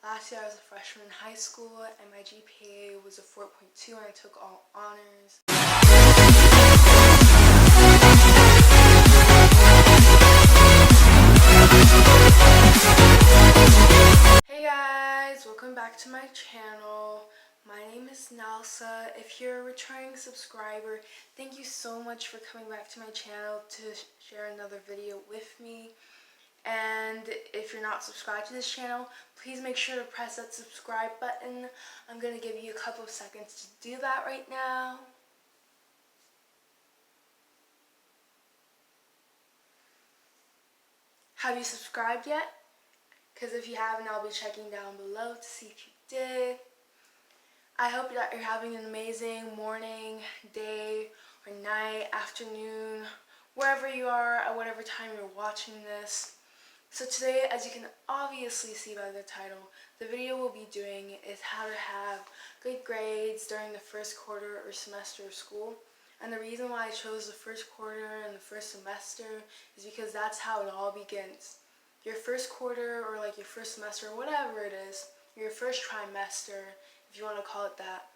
Last year I was a freshman in high school and my GPA was a 4.2 and I took all honors. Hey guys, welcome back to my channel. My name is Nelsa. If you're a returning subscriber, thank you so much for coming back to my channel to share another video with me. And if you're not subscribed to this channel, please make sure to press that subscribe button. I'm going to give you a couple of seconds to do that right now. Have you subscribed yet? Because if you haven't, I'll be checking down below to see if you did. I hope that you're having an amazing morning, day, or night, afternoon, wherever you are, at whatever time you're watching this. So today, as you can obviously see by the title, the video we'll be doing is how to have good grades during the first quarter or semester of school. And the reason why I chose the first quarter and the first semester is because that's how it all begins. Your first quarter, or like your first semester, whatever it is, your first trimester, if you want to call it that,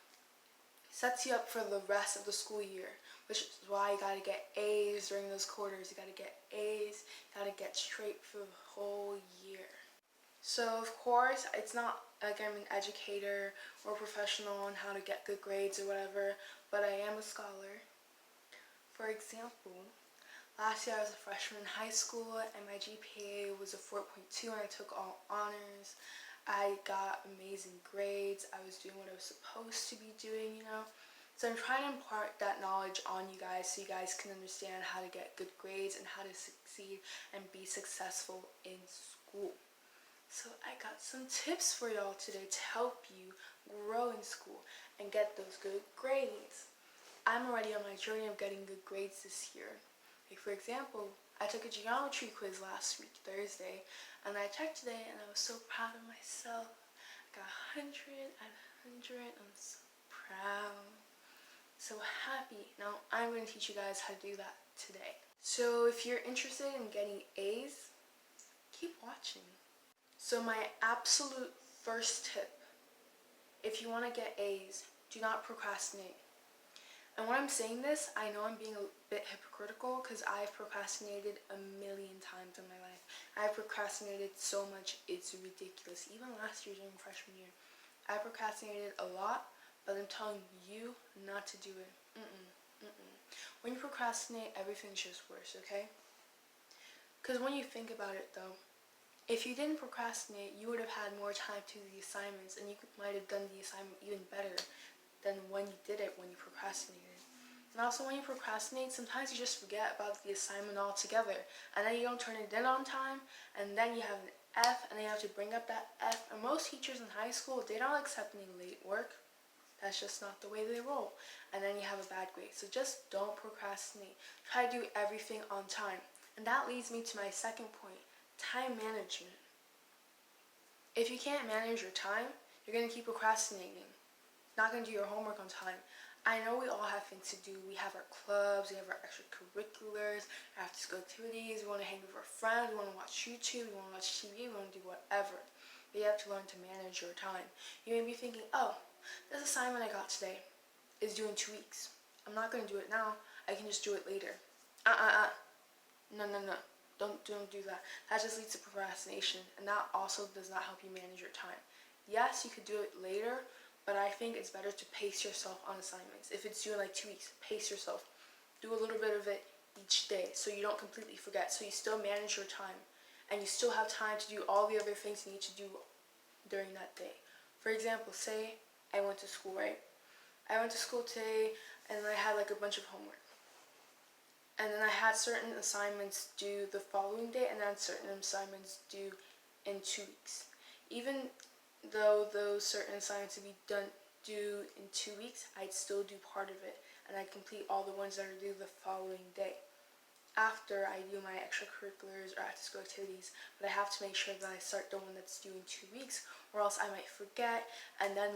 sets you up for the rest of the school year, which is why you gotta get A's during those quarters. You gotta get A's, you gotta get straight for the whole year. So of course, it's not like I'm an educator or professional on how to get good grades or whatever, but I am a scholar. For example, last year I was a freshman in high school and my GPA was a 4.2 and I took all honors. I got amazing grades. I was doing what I was supposed to be doing, So I'm trying to impart that knowledge on you guys so you guys can understand how to get good grades and how to succeed and be successful in school. So I got some tips for y'all today to help you grow in school and get those good grades. I'm already on my journey of getting good grades this year. Like for example, I took a geometry quiz last week, Thursday, and I checked today and I was so proud of myself. I got 100 out of 100. I'm so proud. So happy. Now I'm going to teach you guys how to do that today. So if you're interested in getting A's, keep watching. So my absolute first tip, if you want to get A's, do not procrastinate. And when I'm saying this, I know I'm being a bit hypocritical because I've procrastinated a million times in my life. I've procrastinated so much, it's ridiculous. Even last year during freshman year, I procrastinated a lot, but I'm telling you not to do it. When you procrastinate, everything's just worse, okay? Because when you think about it though, if you didn't procrastinate, you would have had more time to do the assignments and you might have done the assignment even better than when you did it when you procrastinated. And also when you procrastinate, sometimes you just forget about the assignment altogether and then you don't turn it in on time and then you have an F and then you have to bring up that F. And most teachers in high school, they don't accept any late work. That's just not the way they roll. And then you have a bad grade. So just don't procrastinate. Try to do everything on time. And that leads me to my second point, time management. If you can't manage your time, you're going to keep procrastinating. Not going to do your homework on time. I know we all have things to do. We have our clubs, we have our extracurriculars, after school activities, we want to hang with our friends, we want to watch YouTube, we want to watch TV, we want to do whatever. But you have to learn to manage your time. You may be thinking, oh, this assignment I got today is due in 2 weeks. I'm not going to do it now. I can just do it later. No. Don't do that. That just leads to procrastination, and that also does not help you manage your time. Yes, you could do it later, but I think it's better to pace yourself on assignments. If it's due in like 2 weeks, pace yourself. Do a little bit of it each day so you don't completely forget. So you still manage your time and you still have time to do all the other things you need to do during that day. For example, say I went to school, right? I went to school today and I had like a bunch of homework. And then I had certain assignments due the following day and then certain assignments due in 2 weeks. Even though those certain assignments would be due in 2 weeks, I'd still do part of it and I'd complete all the ones that are due the following day after I do my extracurriculars or after school activities. But I have to make sure that I start the one that's due in 2 weeks or else I might forget, and then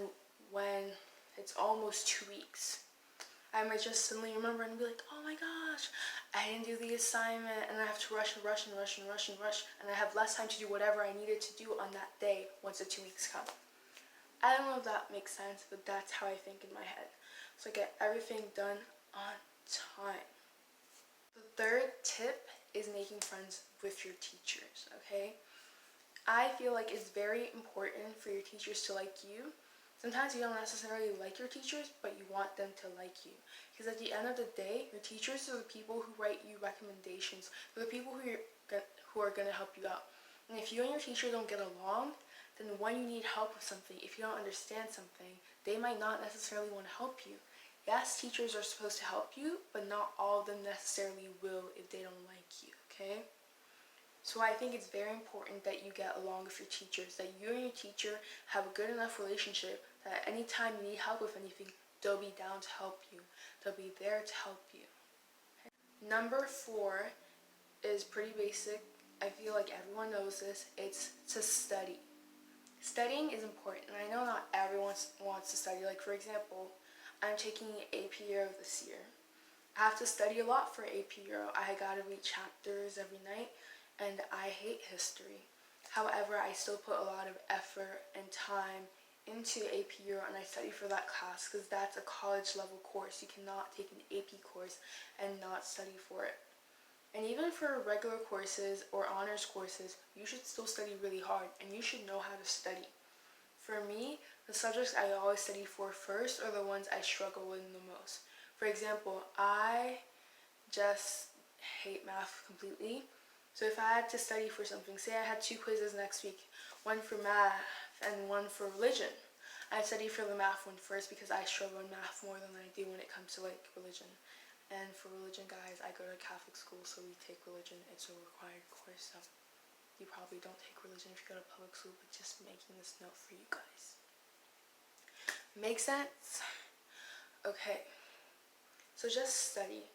when it's almost 2 weeks, I might just suddenly remember and be like, oh my gosh, I didn't do the assignment, and I have to rush and rush and rush and rush and rush, and I have less time to do whatever I needed to do on that day once the 2 weeks come. I don't know if that makes sense, but that's how I think in my head. So I get everything done on time. The third tip is making friends with your teachers, okay? I feel like it's very important for your teachers to like you. Sometimes you don't necessarily like your teachers, but you want them to like you. Because at the end of the day, your teachers are the people who write you recommendations. They're the people who are going to help you out. And if you and your teacher don't get along, then when you need help with something, if you don't understand something, they might not necessarily want to help you. Yes, teachers are supposed to help you, but not all of them necessarily will if they don't like you, okay? So I think it's very important that you get along with your teachers, that you and your teacher have a good enough relationship that anytime you need help with anything, they'll be down to help you. They'll be there to help you. Number 4 is pretty basic. I feel like everyone knows this. It's to study. Studying is important, and I know not everyone wants to study. Like, for example, I'm taking AP Euro this year. I have to study a lot for AP Euro. I gotta read chapters every night, and I hate history. However, I still put a lot of effort and time into AP Euro, and I study for that class because that's a college level course. You cannot take an AP course and not study for it. And even for regular courses or honors courses, you should still study really hard, and you should know how to study. For me, the subjects I always study for first are the ones I struggle with the most. For example, I just hate math completely. So if I had to study for something, say I had 2 quizzes next week, one for math and one for religion, I'd study for the math one first because I struggle in math more than I do when it comes to like religion. And for religion, guys, I go to Catholic school, so we take religion. It's a required course, so you probably don't take religion if you go to public school, but just making this note for you guys. Make sense? Okay. So just study.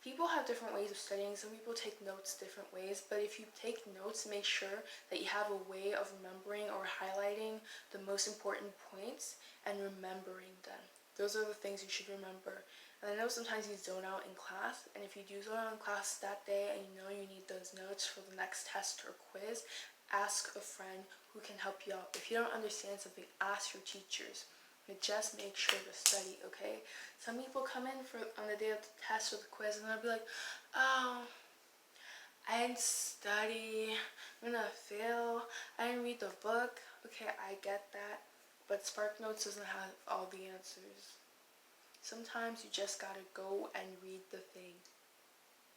People have different ways of studying. Some people take notes different ways, but if you take notes, make sure that you have a way of remembering or highlighting the most important points and remembering them. Those are the things you should remember. And I know sometimes you zone out in class, and if you do zone out in class that day and you know you need those notes for the next test or quiz, ask a friend who can help you out. If you don't understand something, ask your teachers. But just make sure to study, okay? Some people come in on the day of the test or the quiz and they'll be like, oh, I didn't study, I'm gonna fail, I didn't read the book. Okay, I get that, but SparkNotes doesn't have all the answers. Sometimes you just gotta go and read the thing.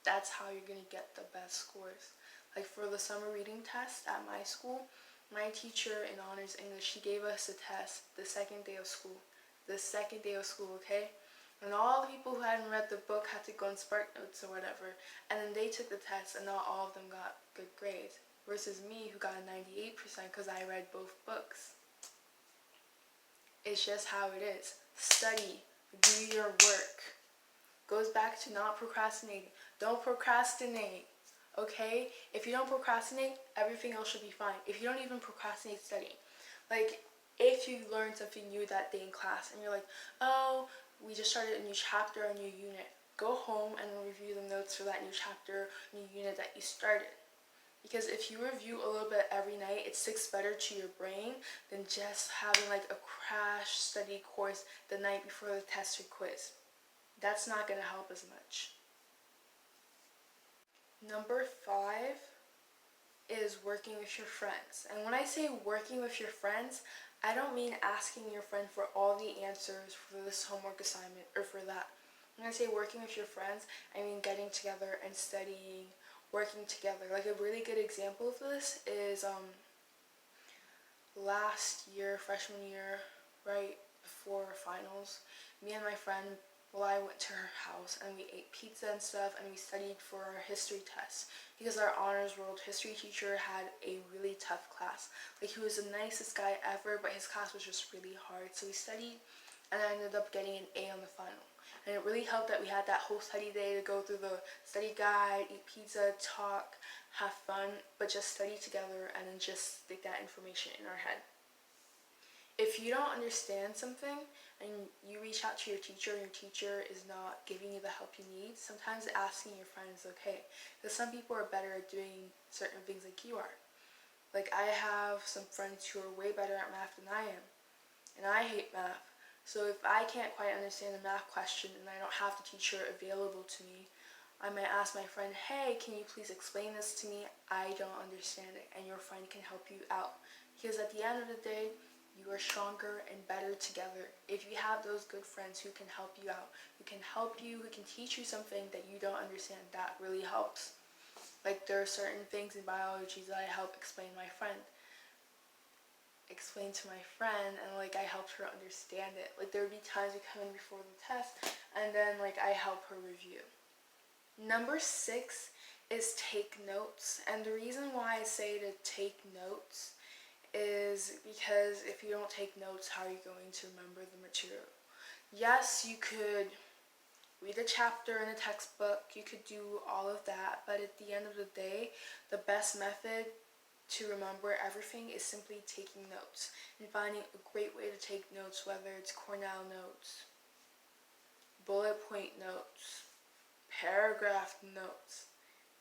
That's how you're gonna get the best scores. Like for the summer reading test at my school, my teacher in honors English, she gave us a test the second day of school. The second day of school, okay? And all the people who hadn't read the book had to go on SparkNotes or whatever. And then they took the test and not all of them got good grades. Versus me who got a 98% because I read both books. It's just how it is. Study. Do your work. Goes back to not procrastinating. Don't procrastinate, okay? If you don't procrastinate, everything else should be fine. If you don't even procrastinate studying, like if you learn something new that day in class and you're like, oh, we just started a new chapter, a new unit, go home and review the notes for that new chapter, new unit that you started. Because if you review a little bit every night, it sticks better to your brain than just having like a crash study course the night before the test or quiz. That's not going to help as much. Number 5 is working with your friends. And when I say working with your friends, I don't mean asking your friend for all the answers for this homework assignment or for that. When I say working with your friends, I mean getting together and studying, working together. Like a really good example of this is last year, freshman year, right before finals, me and my friend, I went to her house and we ate pizza and stuff and we studied for our history test because our honors world history teacher had a really tough class. Like he was the nicest guy ever, but his class was just really hard. So we studied and I ended up getting an A on the final. And it really helped that we had that whole study day to go through the study guide, eat pizza, talk, have fun, but just study together and then just stick that information in our head. If you don't understand something and you reach out to your teacher and your teacher is not giving you the help you need, sometimes asking your friend is okay. Because some people are better at doing certain things like you are. Like, I have some friends who are way better at math than I am, and I hate math. So if I can't quite understand a math question and I don't have the teacher available to me, I might ask my friend, hey, can you please explain this to me? I don't understand it, and your friend can help you out. Because at the end of the day, you are stronger and better together if you have those good friends who can help you out, who can help you, who can teach you something that you don't understand. That really helps. Like, there are certain things in biology that I help explain to my friend, and like I helped her understand it. Like, there would be times we come in before the test and then like I help her review. Number 6 is take notes. And the reason why I say to take notes is because if you don't take notes, how are you going to remember the material? Yes, you could read a chapter in a textbook, you could do all of that, but at the end of the day, the best method to remember everything is simply taking notes and finding a great way to take notes, whether it's Cornell notes, bullet point notes, paragraph notes,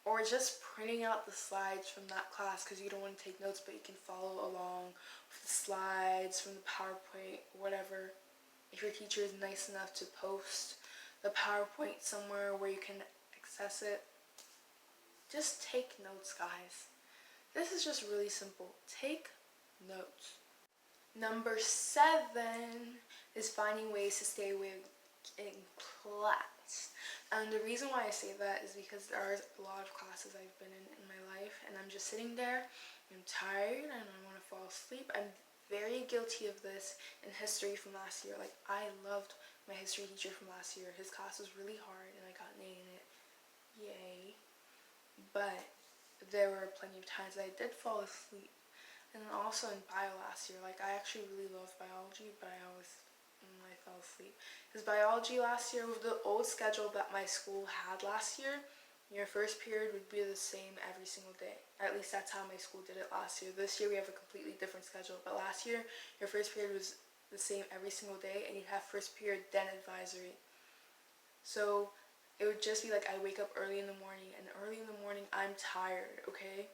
or just printing out the slides from that class because you don't want to take notes but you can follow along with the slides from the PowerPoint or whatever. If your teacher is nice enough to post the PowerPoint somewhere where you can access it, just take notes, guys. This is just really simple. Take notes. Number 7 is finding ways to stay awake in class. And the reason why I say that is because there are a lot of classes I've been in my life and I'm just sitting there, I'm tired and I want to fall asleep. I'm very guilty of this in history from last year. Like, I loved my history teacher from last year. His class was really hard and I got an A in it. Yay. But there were plenty of times that I did fall asleep. And then also in bio last year, like, I actually really loved biology, but I fell asleep. Because biology last year, with the old schedule that my school had last year, your first period would be the same every single day. At least that's how my school did it last year. This year we have a completely different schedule, but last year your first period was the same every single day, and you'd have first period, then advisory. So it would just be like I wake up early in the morning, and early in the morning I'm tired, okay?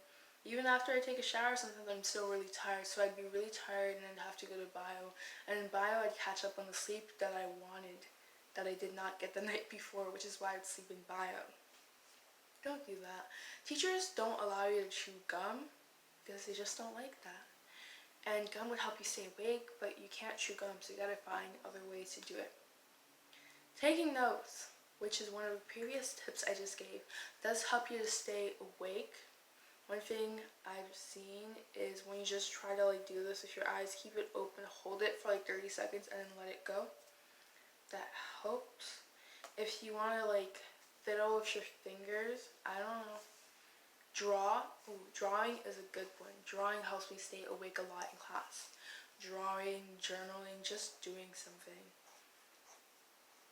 Even after I take a shower, sometimes I'm still really tired, so I'd be really tired and I'd have to go to bio. And in bio, I'd catch up on the sleep that I wanted, that I did not get the night before, which is why I'd sleep in bio. Don't do that. Teachers don't allow you to chew gum because they just don't like that. And gum would help you stay awake, but you can't chew gum, so you gotta find other ways to do it. Taking notes, which is one of the previous tips I just gave, does help you to stay awake. One thing I've seen is when you just try to like do this with your eyes, keep it open, hold it for like 30 seconds and then let it go. That helps. If you want to like fiddle with your fingers, I don't know, draw. Ooh, drawing is a good one. Drawing helps me stay awake a lot in class. Drawing, journaling, just doing something.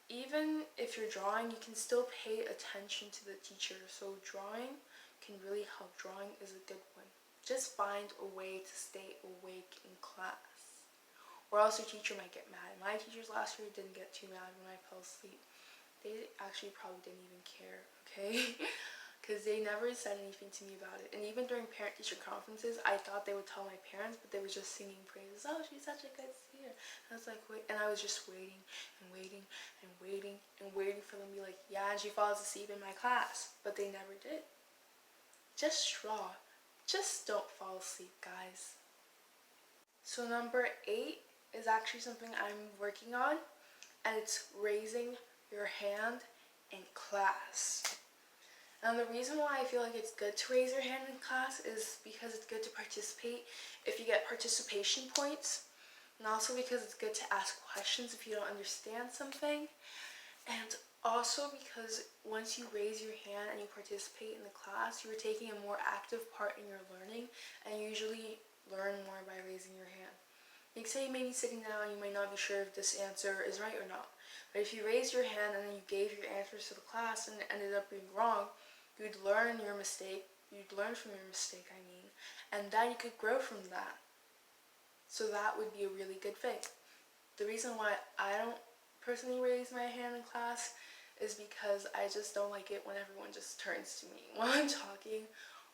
Even if you're drawing, you can still pay attention to the teacher. So drawing can really help. Drawing is a good one. Just find a way to stay awake in class, or else your teacher might get mad. My teachers last year didn't get too mad when I fell asleep. They actually probably didn't even care, okay? Because they never said anything to me about it. And even during parent-teacher conferences, I thought they would tell my parents, but they were just singing praises. Oh, she's such a good student. And I was like, wait, and I was just waiting and waiting and waiting and waiting for them to be like, yeah, and she falls asleep in my class. But they never did. Just draw. Just don't fall asleep, guys. So number 8 is actually something I'm working on, and it's raising your hand in class. And the reason why I feel like it's good to raise your hand in class is because it's good to participate if you get participation points, and also because it's good to ask questions if you don't understand something, and also because once you raise your hand and you participate in the class, you're taking a more active part in your learning, and you usually learn more by raising your hand. Like, say you may be sitting down and you might not be sure if this answer is right or not, but if you raised your hand and then you gave your answers to the class and it ended up being wrong, you'd learn your mistake, you'd learn from your mistake, and then you could grow from that. So that would be a really good thing. The reason why I don't personally raise my hand in class is because I just don't like it when everyone just turns to me while I'm talking.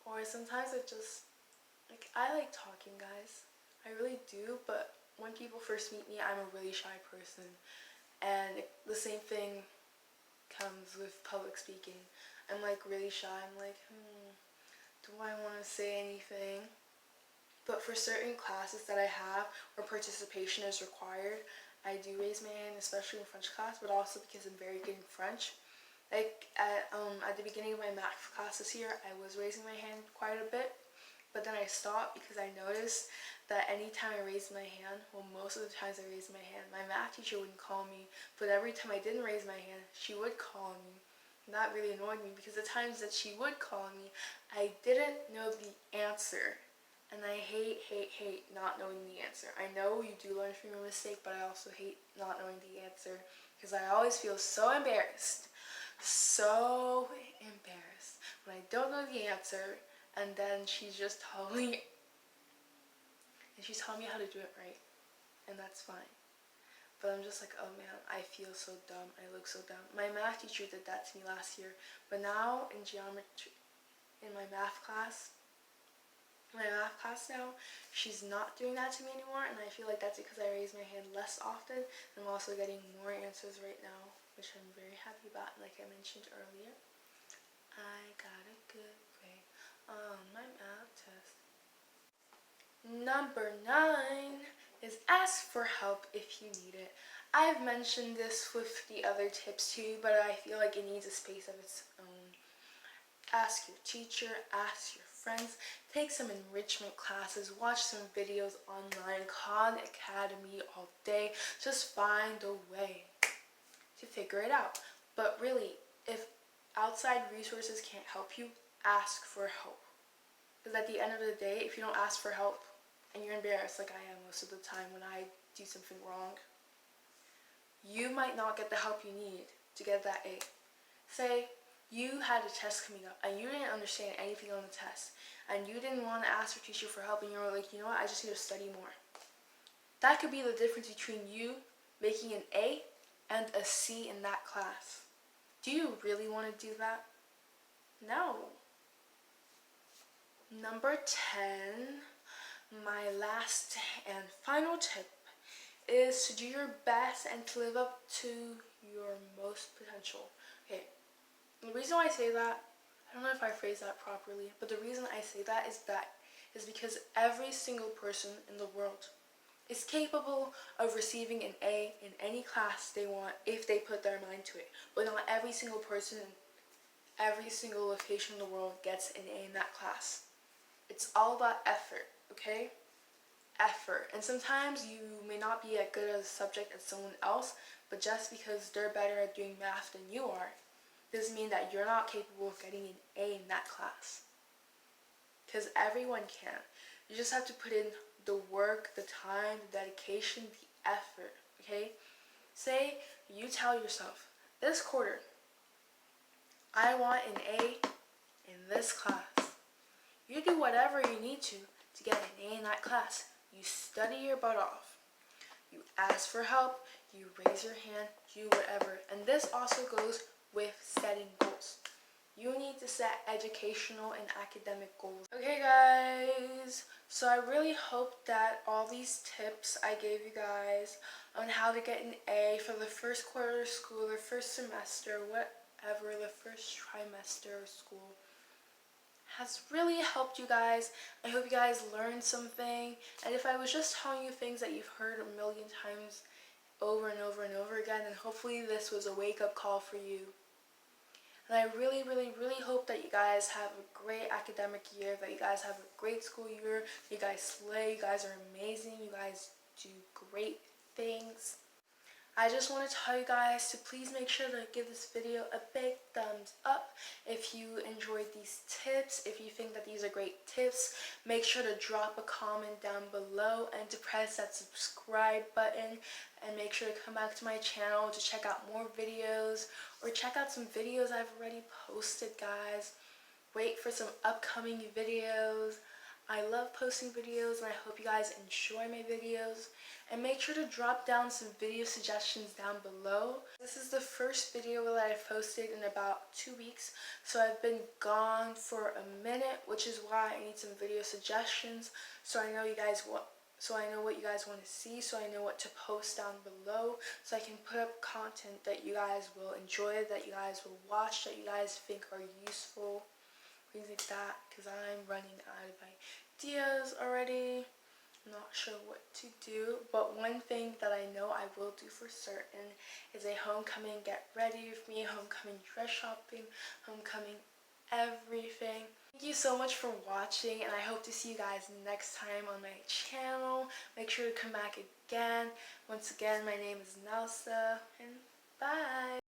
Or sometimes I like talking, guys. I really do, but when people first meet me, I'm a really shy person. And the same thing comes with public speaking. I'm really shy. I'm do I want to say anything? But for certain classes that I have where participation is required, I do raise my hand, especially in French class, but also because I'm very good in French. At the beginning of my math class this year, I was raising my hand quite a bit, but then I stopped because I noticed that anytime I raised my hand, well, most of the times I raised my hand, my math teacher wouldn't call me, but every time I didn't raise my hand, she would call me. And that really annoyed me because the times that she would call me, I didn't know the answer. And I hate not knowing the answer. I know you do learn from your mistake, but I also hate not knowing the answer because I always feel so embarrassed. So embarrassed when I don't know the answer, and then she's telling me how to do it right, and that's fine. But I'm just oh man, I feel so dumb. I look so dumb. My math teacher did that to me last year, but now in geometry, in my math class now, she's not doing that to me anymore, and I feel that's because I raise my hand less often. I'm also getting more answers right now, which I'm very happy about. Like I mentioned earlier, I got a good grade on my math test. Number 9 is ask for help if you need it. I've mentioned this with the other tips too, but I feel it needs a space of its own. Ask your teacher, ask your friends, take some enrichment classes, watch some videos online, Khan Academy all day. Just find a way to figure it out. But really, if outside resources can't help you, ask for help. Because at the end of the day, if you don't ask for help and you're embarrassed like I am most of the time when I do something wrong, you might not get the help you need to get that A. Say you had a test coming up and you didn't understand anything on the test and you didn't want to ask your teacher for help and you were you know what, I just need to study more. That could be the difference between you making an A and a C in that class. Do you really want to do that? No. Number 10, my last and final tip is to do your best and to live up to your most potential. Okay, the reason why I say that, I don't know if I phrased that properly, but the reason I say that is because every single person in the world is capable of receiving an A in any class they want if they put their mind to it. But not every single person in every single location in the world gets an A in that class. It's all about effort, okay? Effort. And sometimes you may not be as good at a subject as someone else, but just because they're better at doing math than you are, doesn't mean that you're not capable of getting an A in that class. Because everyone can. You just have to put in the work, the time, the dedication, the effort, okay? Say you tell yourself, this quarter, I want an A in this class. You do whatever you need to get an A in that class. You study your butt off. You ask for help, you raise your hand, you do whatever. And this also goes with setting goals. You need to set educational and academic goals. Okay guys, so I really hope that all these tips I gave you guys on how to get an A for the first quarter of school, the first semester, whatever, the first trimester of school, has really helped you guys. I hope you guys learned something. And if I was just telling you things that you've heard a million times over and over and over again, then hopefully this was a wake-up call for you. And I really, really, really hope that you guys have a great academic year, that you guys have a great school year, you guys slay, you guys are amazing, you guys do great things. I just want to tell you guys to please make sure to give this video a big thumbs up if you enjoyed these tips. If you think that these are great tips, make sure to drop a comment down below and to press that subscribe button, and make sure to come back to my channel to check out more videos or check out some videos I've already posted, guys. Wait for some upcoming videos. I love posting videos and I hope you guys enjoy my videos. And make sure to drop down some video suggestions down below. This is the first video that I've posted in about 2 weeks, so I've been gone for a minute, which is why I need some video suggestions so I know what you guys want to see, so I know what to post down below, so I can put up content that you guys will enjoy, that you guys will watch, that you guys think are useful, things like that, because I'm running out of ideas already. I'm not sure what to do, but one thing that I know I will do for certain is a homecoming get ready with me, homecoming dress shopping, homecoming everything. Thank you so much for watching, and I hope to see you guys next time on my channel. Make sure to come back again. Once again, my name is Nelsa, and bye!